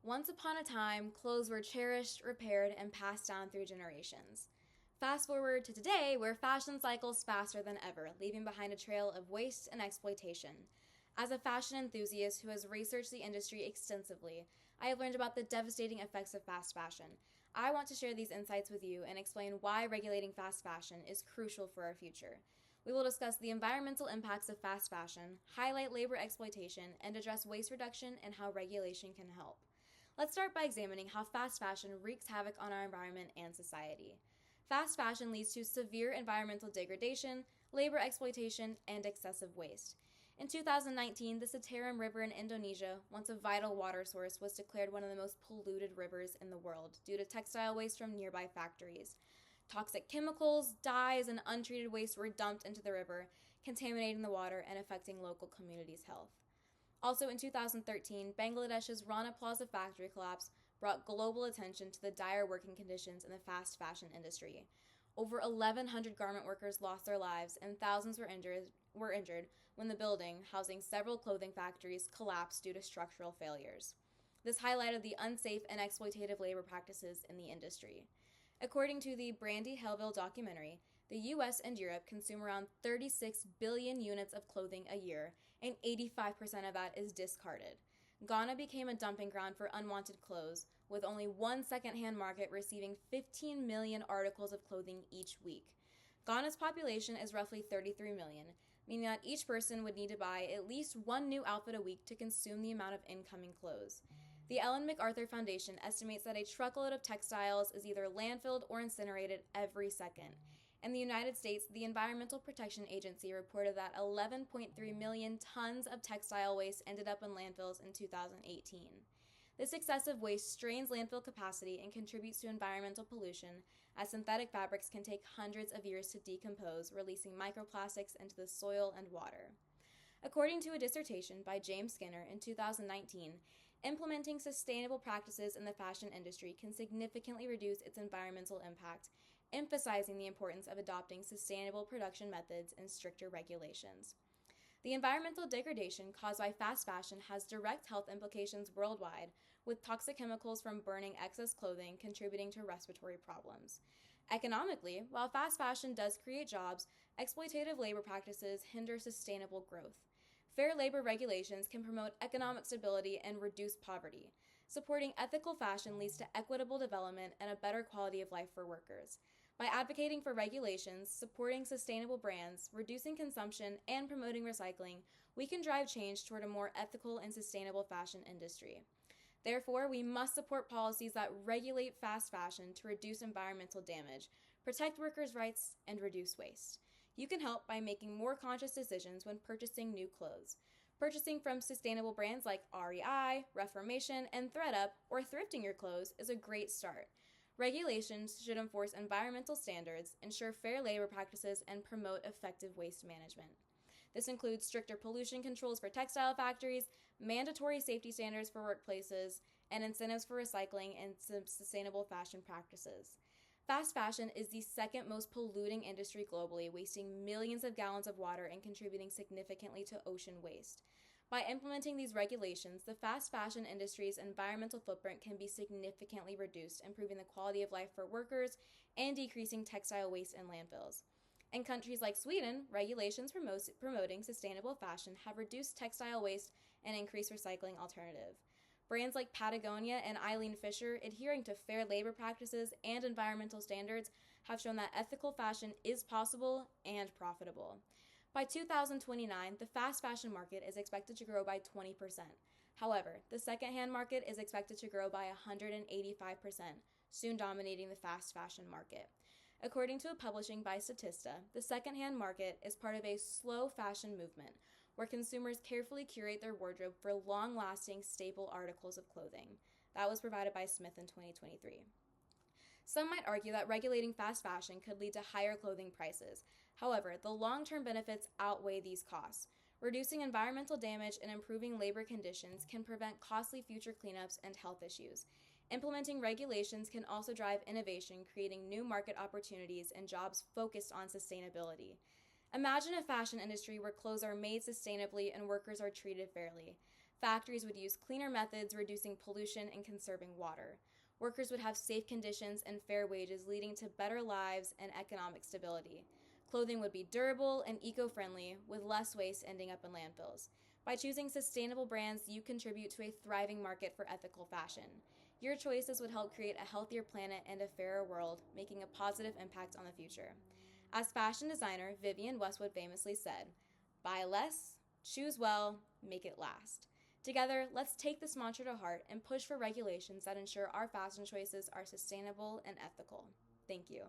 Once upon a time, clothes were cherished, repaired, and passed down through generations. Fast forward to today, where fashion cycles faster than ever, leaving behind a trail of waste and exploitation. As a fashion enthusiast who has researched the industry extensively, I have learned about the devastating effects of fast fashion. I want to share these insights with you and explain why regulating fast fashion is crucial for our future. We will discuss the environmental impacts of fast fashion, highlight labor exploitation, and address waste reduction and how regulation can help. Let's start by examining how fast fashion wreaks havoc on our environment and society. Fast fashion leads to severe environmental degradation, labor exploitation, and excessive waste. In 2019, the Citarum River in Indonesia, once a vital water source, was declared one of the most polluted rivers in the world due to textile waste from nearby factories. Toxic chemicals, dyes, and untreated waste were dumped into the river, contaminating the water and affecting local communities' health. Also in 2013, Bangladesh's Rana Plaza factory collapse brought global attention to the dire working conditions in the fast fashion industry. Over 1,100 garment workers lost their lives and thousands were injured when the building, housing several clothing factories, collapsed due to structural failures. This highlighted the unsafe and exploitative labor practices in the industry. According to the Brandy Hellville documentary, the US and Europe consume around 36 billion units of clothing a year, and 85% of that is discarded. Ghana became a dumping ground for unwanted clothes, with only one secondhand market receiving 15 million articles of clothing each week. Ghana's population is roughly 33 million, meaning that each person would need to buy at least one new outfit a week to consume the amount of incoming clothes. The Ellen MacArthur Foundation estimates that a truckload of textiles is either landfilled or incinerated every second. In the United States, the Environmental Protection Agency reported that 11.3 million tons of textile waste ended up in landfills in 2018. This excessive waste strains landfill capacity and contributes to environmental pollution, as synthetic fabrics can take hundreds of years to decompose, releasing microplastics into the soil and water. According to a dissertation by James Skinner in 2019, implementing sustainable practices in the fashion industry can significantly reduce its environmental impact, emphasizing the importance of adopting sustainable production methods and stricter regulations. The environmental degradation caused by fast fashion has direct health implications worldwide, with toxic chemicals from burning excess clothing contributing to respiratory problems. Economically, while fast fashion does create jobs, exploitative labor practices hinder sustainable growth. Fair labor regulations can promote economic stability and reduce poverty. Supporting ethical fashion leads to equitable development and a better quality of life for workers. By advocating for regulations, supporting sustainable brands, reducing consumption, and promoting recycling, we can drive change toward a more ethical and sustainable fashion industry. Therefore, we must support policies that regulate fast fashion to reduce environmental damage, protect workers' rights, and reduce waste. You can help by making more conscious decisions when purchasing new clothes. Purchasing from sustainable brands like REI, Reformation, and ThredUp, or thrifting your clothes is a great start. Regulations should enforce environmental standards, ensure fair labor practices, and promote effective waste management. This includes stricter pollution controls for textile factories, mandatory safety standards for workplaces, and incentives for recycling and sustainable fashion practices. Fast fashion is the second most polluting industry globally, wasting millions of gallons of water and contributing significantly to ocean waste. By implementing these regulations, the fast fashion industry's environmental footprint can be significantly reduced, improving the quality of life for workers and decreasing textile waste in landfills. In countries like Sweden, regulations promoting sustainable fashion have reduced textile waste and increased recycling alternatives. Brands like Patagonia and Eileen Fisher, adhering to fair labor practices and environmental standards, have shown that ethical fashion is possible and profitable. By 2029, the fast fashion market is expected to grow by 20%. However, the secondhand market is expected to grow by 185%, soon dominating the fast fashion market. According to a publishing by Statista, the secondhand market is part of a slow fashion movement where consumers carefully curate their wardrobe for long-lasting, staple articles of clothing. That was provided by Smith in 2023. Some might argue that regulating fast fashion could lead to higher clothing prices. However, the long-term benefits outweigh these costs. Reducing environmental damage and improving labor conditions can prevent costly future cleanups and health issues. Implementing regulations can also drive innovation, creating new market opportunities and jobs focused on sustainability. Imagine a fashion industry where clothes are made sustainably and workers are treated fairly. Factories would use cleaner methods, reducing pollution and conserving water. Workers would have safe conditions and fair wages, leading to better lives and economic stability. Clothing would be durable and eco-friendly, with less waste ending up in landfills. By choosing sustainable brands, you contribute to a thriving market for ethical fashion. Your choices would help create a healthier planet and a fairer world, making a positive impact on the future. As fashion designer Vivienne Westwood famously said, "Buy less, choose well, make it last." Together, let's take this mantra to heart and push for regulations that ensure our fashion choices are sustainable and ethical. Thank you.